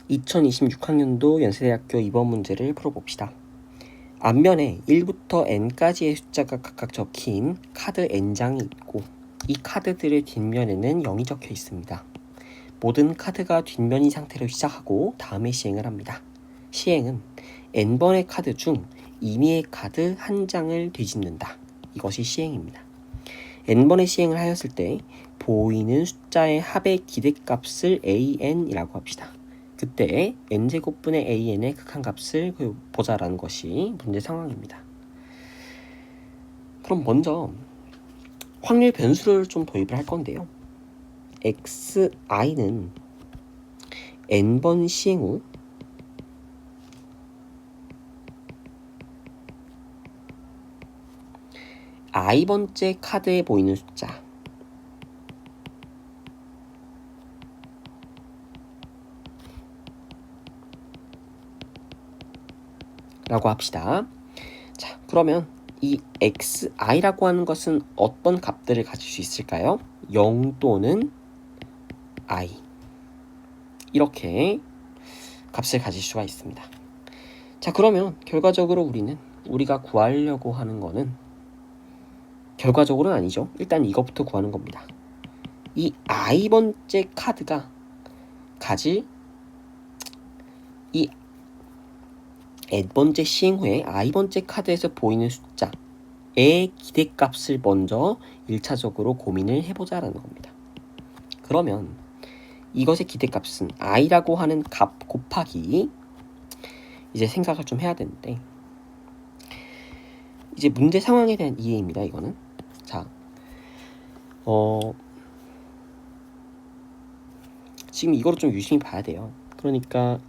2026학년도 연세대학교 2번 문제를 풀어봅시다. 앞면에 1부터 n까지의 숫자가 각각 적힌 카드 n장이 있고 이 카드들의 뒷면에는 0이 적혀 있습니다. 모든 카드가 뒷면인 상태로 시작하고 다음에 시행을 합니다. 시행은 n번의 카드 중 임의의 카드 한 장을 뒤집는다. 이것이 시행입니다. n번의 시행을 하였을 때 보이는 숫자의 합의 기대값을 an이라고 합시다. 그때 n제곱분의 an의 극한값을 보자라는 것이 문제 상황입니다. 그럼 먼저 확률 변수를 좀 도입을 할 건데요. xi는 n번 시행 후 i번째 카드에 보이는 숫자 라고 합시다. 자, 그러면 이 xi라고 하는 것은 어떤 값들을 가질 수 있을까요? 0 또는 i 이렇게 값을 가질 수가 있습니다. 자, 그러면 결과적으로 우리가 구하려고 하는 거는 결과적으로는 아니죠. 일단 이것부터 구하는 겁니다. 이 i번째 카드가 가질 이 n번째 시행 후에 i번째 카드에서 보이는 숫자의 기대값을 먼저 1차적으로 고민을 해보자라는 겁니다. 그러면 이것의 기대값은 i라고 하는 값 곱하기 이제 생각을 좀 해야 되는데 이제 문제 상황에 대한 이해입니다. 이거는 자, 지금 이거를 좀 유심히 봐야 돼요. 그러니까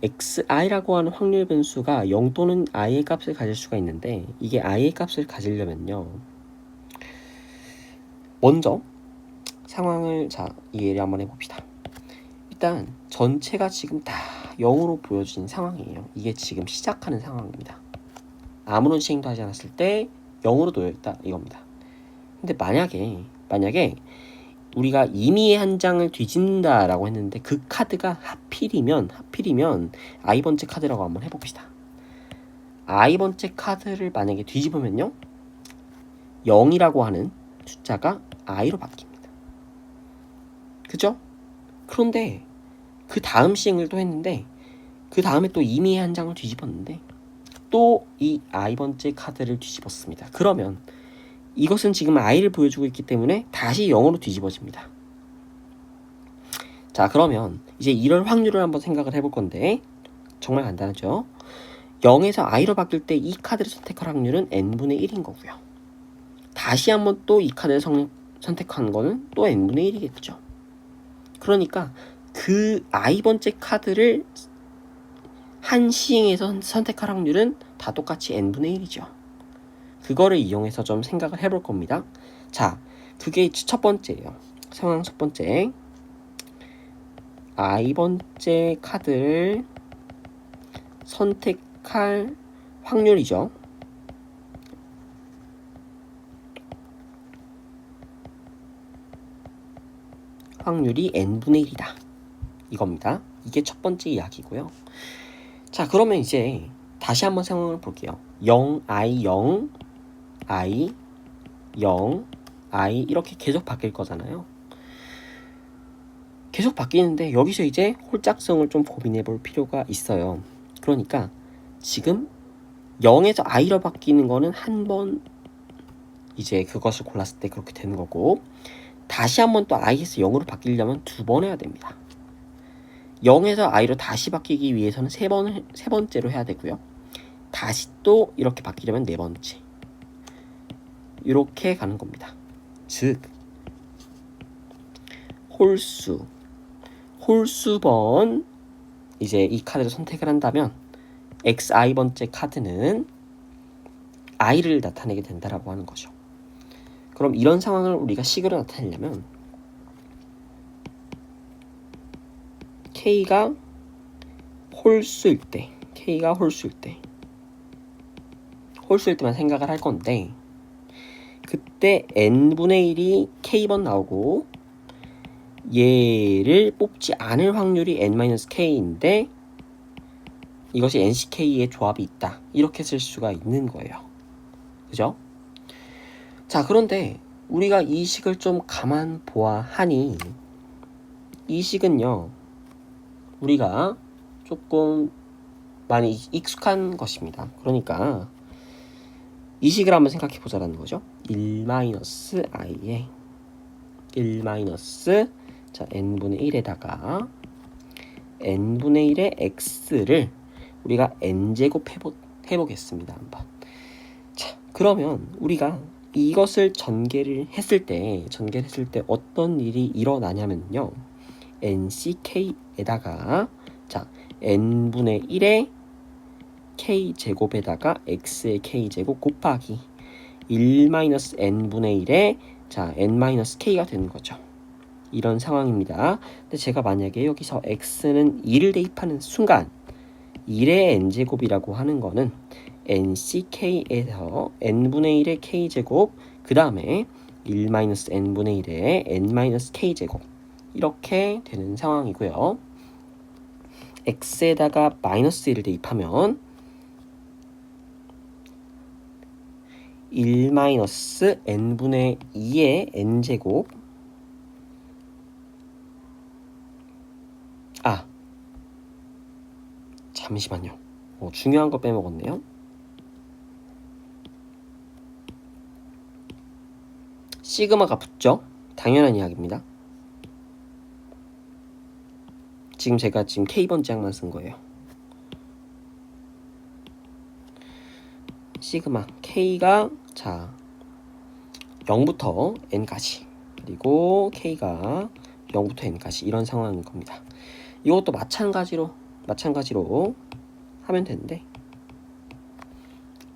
xi라고 하는 확률 변수가 0 또는 i의 값을 가질 수가 있는데 이게 i의 값을 가지려면요. 먼저 상황을 이해를 한번 해봅시다. 일단 전체가 지금 다 0으로 보여진 상황이에요. 이게 지금 시작하는 상황입니다. 아무런 시행도 하지 않았을 때 0으로 놓여있다 이겁니다. 근데 만약에 우리가 임의의 한 장을 뒤진다 라고 했는데 그 카드가 하필이면 i번째 카드라고 한번 해봅시다. i번째 카드를 만약에 뒤집으면요 0이라고 하는 숫자가 i로 바뀝니다. 그죠? 그런데 그 다음 시행을 또 했는데 그 다음에 또 임의의 한 장을 뒤집었는데 또 이 i번째 카드를 뒤집었습니다. 그러면 이것은 지금 i를 보여주고 있기 때문에 다시 0으로 뒤집어집니다. 자, 그러면 이제 이럴 확률을 한번 생각을 해볼 건데 정말 간단하죠. 0에서 i로 바뀔 때 이 카드를 선택할 확률은 n분의 1인 거고요. 다시 한번 또 이 카드를 선택하는 거는 또 n분의 1이겠죠. 그러니까 그 i번째 카드를 한 시행에서 선택할 확률은 다 똑같이 n분의 1이죠. 그거를 이용해서 좀 생각을 해볼 겁니다. 자, 그게 첫 번째예요. 상황 첫 번째. i번째 카드를 선택할 확률이죠. 확률이 n분의 1이다. 이겁니다. 이게 첫 번째 이야기고요. 자, 그러면 이제 다시 한번 상황을 볼게요. 0, i, 0, i, 0, i 이렇게 계속 바뀔 거잖아요. 계속 바뀌는데 여기서 이제 홀짝성을 좀 고민해 볼 필요가 있어요. 그러니까 지금 0에서 i로 바뀌는 거는 한 번 이제 그것을 골랐을 때 그렇게 되는 거고 다시 한번 또 i에서 0으로 바뀌려면 2번 해야 됩니다. 0에서 i로 다시 바뀌기 위해서는 세 번째로 해야 되고요. 다시 또 이렇게 바뀌려면 4번째. 이렇게 가는 겁니다. 즉 홀수번 이제 이 카드를 선택을 한다면 xi번째 카드는 i를 나타내게 된다라고 하는 거죠. 그럼 이런 상황을 우리가 식으로 나타내려면 k가 홀수일 때만 생각을 할 건데 그때 n분의 1이 k번 나오고 얘를 뽑지 않을 확률이 n-k인데 이것이 NCK의 조합이 있다. 이렇게 쓸 수가 있는 거예요. 그죠? 자, 그런데 우리가 이 식을 좀 가만 보아하니 이 식은요, 우리가 조금 많이 익숙한 것입니다. 그러니까 이 식을 한번 생각해 보자라는 거죠. 1-i에 1 자, n분의 1에다가 n분의 1의 x를 우리가 n제곱 해보겠습니다. 한번. 자, 그러면 우리가 이것을 전개를 했을 때 어떤 일이 일어나냐면요. nck에다가 자, n분의 1의 k제곱에다가 x의 k제곱 곱하기 1-n분의 1의 자, n-k가 되는 거죠. 이런 상황입니다. 근데 제가 만약에 여기서 x는 2를 대입하는 순간 1의 n제곱이라고 하는 거는 nck에서 n분의 1의 k제곱 그 다음에 1-n분의 1의 n-k제곱 이렇게 되는 상황이고요. x에다가 마이너스 1을 대입하면 1-n분의 2의 n제곱 잠시만요. 중요한 거 빼먹었네요. 시그마가 붙죠? 당연한 이야기입니다. 지금 제가 K번째항만 쓴 거예요. 시그마 K가 자 0부터 N까지 그리고 K가 0부터 N까지 이런 상황인 겁니다. 이것도 마찬가지로 하면 되는데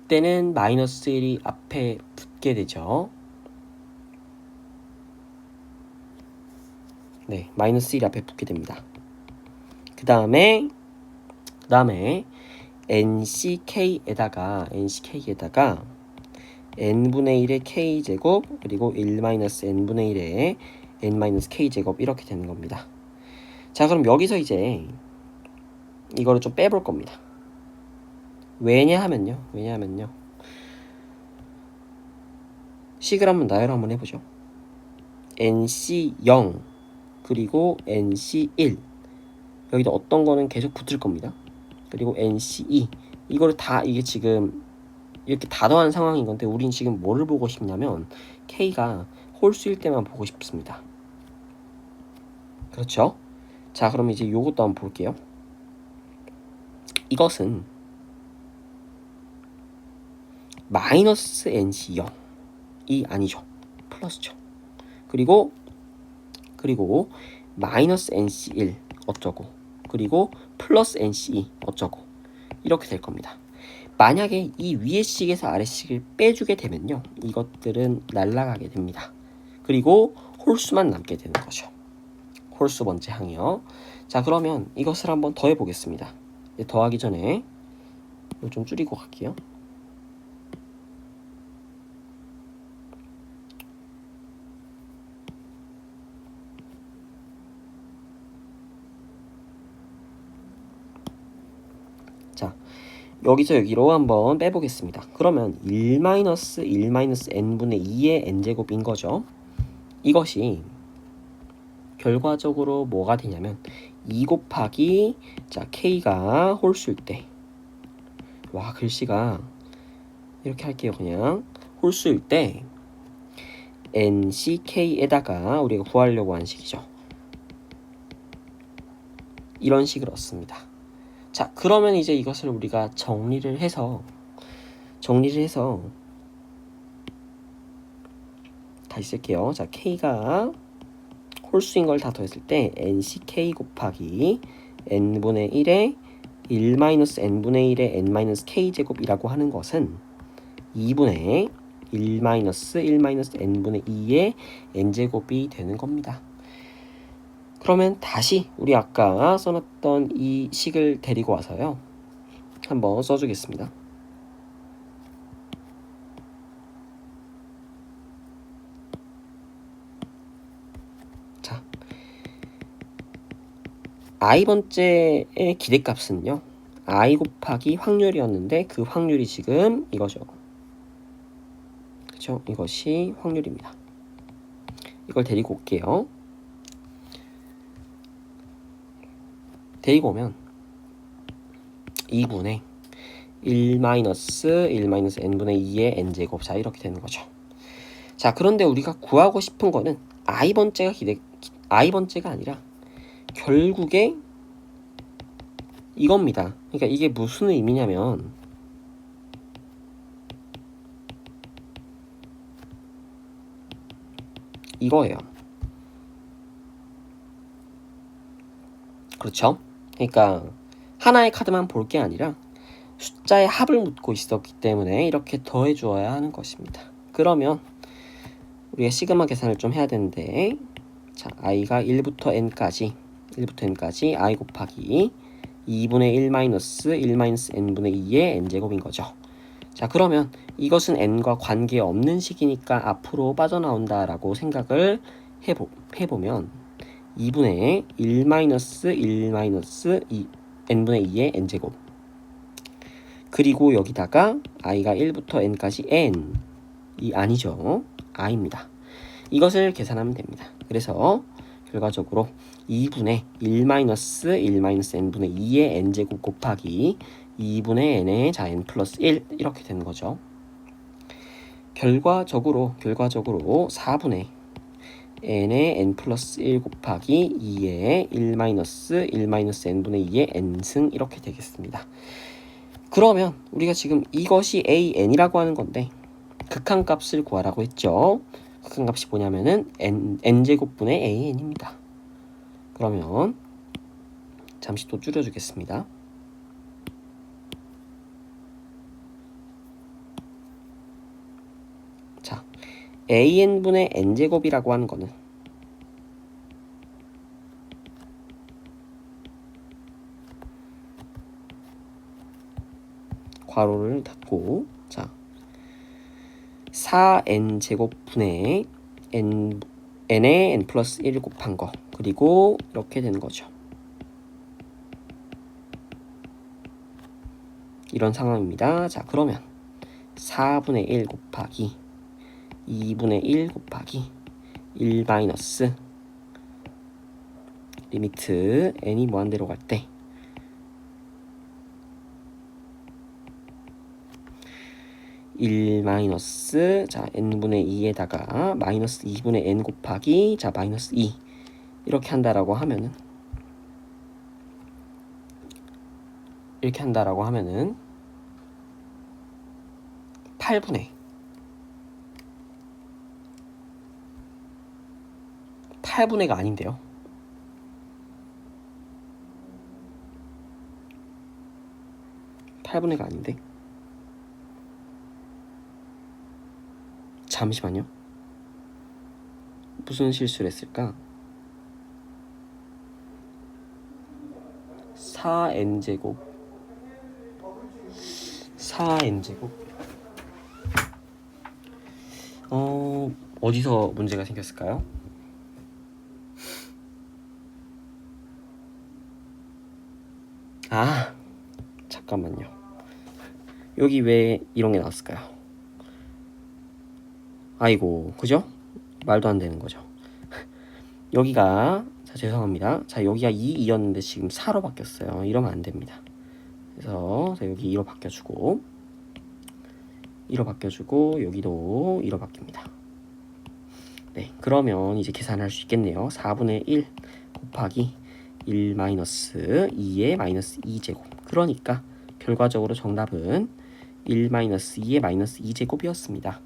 이때는 마이너스 1이 앞에 붙게 되죠. 네, 마이너스 1이 앞에 붙게 됩니다. 그 다음에 NCK에다가 n분의 1의 k제곱 그리고 1-n분의 1의 n-k제곱 이렇게 되는 겁니다. 자, 그럼 여기서 이제 이거를 좀 빼볼 겁니다. 왜냐하면요. 식을 한번 나열을 한번 해보죠. NC0 그리고 NC1 여기다 어떤 거는 계속 붙을 겁니다. 그리고 NC2 이거를 다 이게 지금 이렇게 다 더한 상황인 건데 우린 지금 뭐를 보고 싶냐면 K가 홀수일 때만 보고 싶습니다. 그렇죠? 자, 그럼 이제 요것도 한번 볼게요. 이것은 마이너스 NC0이 아니죠. 플러스죠. 그리고 마이너스 NC1 어쩌고 그리고 플러스 NC2 어쩌고 이렇게 될 겁니다. 만약에 이 위의 식에서 아래 식을 빼주게 되면요. 이것들은 날아가게 됩니다. 그리고 홀수만 남게 되는 거죠. 홀수 번째 항이요. 자, 그러면 이것을 한번 더해 보겠습니다. 더하기 전에 이걸 좀 줄이고 갈게요. 자, 여기서 여기로 한번 빼보겠습니다. 그러면 1-n분의 2의 n제곱인 거죠. 이것이 결과적으로 뭐가 되냐면 2 곱하기 자 k가 홀수일 때 와 글씨가 이렇게 할게요. 그냥 홀수일 때 nck에다가 우리가 구하려고 한 식이죠. 이런 식을 얻습니다. 자, 그러면 이제 이것을 우리가 정리를 해서 다시 쓸게요. 자, k가 홀수인 걸 다 더했을 때 nck 곱하기 n분의 1의 1-n분의 1의 n-k제곱이라고 하는 것은 2분의 1-n분의 2의 n제곱이 되는 겁니다. 그러면 다시 우리 아까 써놨던 이 식을 데리고 와서요. 한번 써주겠습니다. 자, i번째의 기대값은요. i 곱하기 확률이었는데 그 확률이 지금 이거죠. 그쵸? 이것이 확률입니다. 이걸 데리고 올게요. 데리고 오면 2분의 1-1-n분의 2의 n제곱. 자, 이렇게 되는 거죠. 자, 그런데 우리가 구하고 싶은 거는 i번째가 아니라 결국에 이겁니다. 그러니까 이게 무슨 의미냐면 이거예요. 그렇죠? 그러니까 하나의 카드만 볼 게 아니라 숫자의 합을 묻고 있었기 때문에 이렇게 더해 주어야 하는 것입니다. 그러면 우리가 시그마 계산을 좀 해야 되는데, 자, i가 1부터 n까지 i 곱하기 2분의 1-1-n분의 2의 n제곱인 거죠. 자, 그러면 이것은 n과 관계없는 식이니까 앞으로 빠져나온다라고 생각을 해보면 2분의 1-1-n분의 2의 n제곱, 그리고 여기다가 i가 1부터 n까지 n이 아니죠. i입니다. 이것을 계산하면 됩니다. 그래서 결과적으로 2분의 1-1-n분의 2의 n제곱 곱하기 2분의 n의 자 n 플러스 1 이렇게 되는 거죠. 결과적으로 4분의 n의 n 플러스 1 곱하기 2의 1-1-n분의 2의 n승 이렇게 되겠습니다. 그러면 우리가 지금 이것이 an이라고 하는 건데 극한값을 구하라고 했죠. 극한값이 뭐냐면은 n제곱분의 an입니다. 그러면 잠시 또 줄여주겠습니다. 자, an분의 n제곱이라고 하는 거는 괄호를 닫고, 자, 4n제곱분의 n의 n 플러스 1 곱한 거, 그리고 이렇게 되는 거죠. 이런 상황입니다. 자, 그러면 4분의 1 곱하기 2분의 1 곱하기 1 마이너스 리미트 n이 무한대로 갈 때 1 마이너스 자 n분의 2에다가 마이너스 2분의 n 곱하기 자 마이너스 2 이렇게 한다라고 하면은 8분의가 아닌데요. 8분의가 아닌데. 잠시만요. 무슨 실수를 했을까? 4n제곱 어디서 문제가 생겼을까요? 아, 잠깐만요. 여기 왜 이런 게 나왔을까요? 아이고, 그죠? 말도 안 되는 거죠. 여기가, 자, 죄송합니다. 자, 여기가 2였는데 지금 4로 바뀌었어요. 이러면 안 됩니다. 그래서, 자, 여기 2로 바뀌어주고, 여기도 2로 바뀝니다. 네, 그러면 이제 계산할 수 있겠네요. 4분의 1 곱하기 1 마이너스 2의 마이너스 2제곱. 그러니까 결과적으로 정답은 1 마이너스 2의 마이너스 2제곱이었습니다.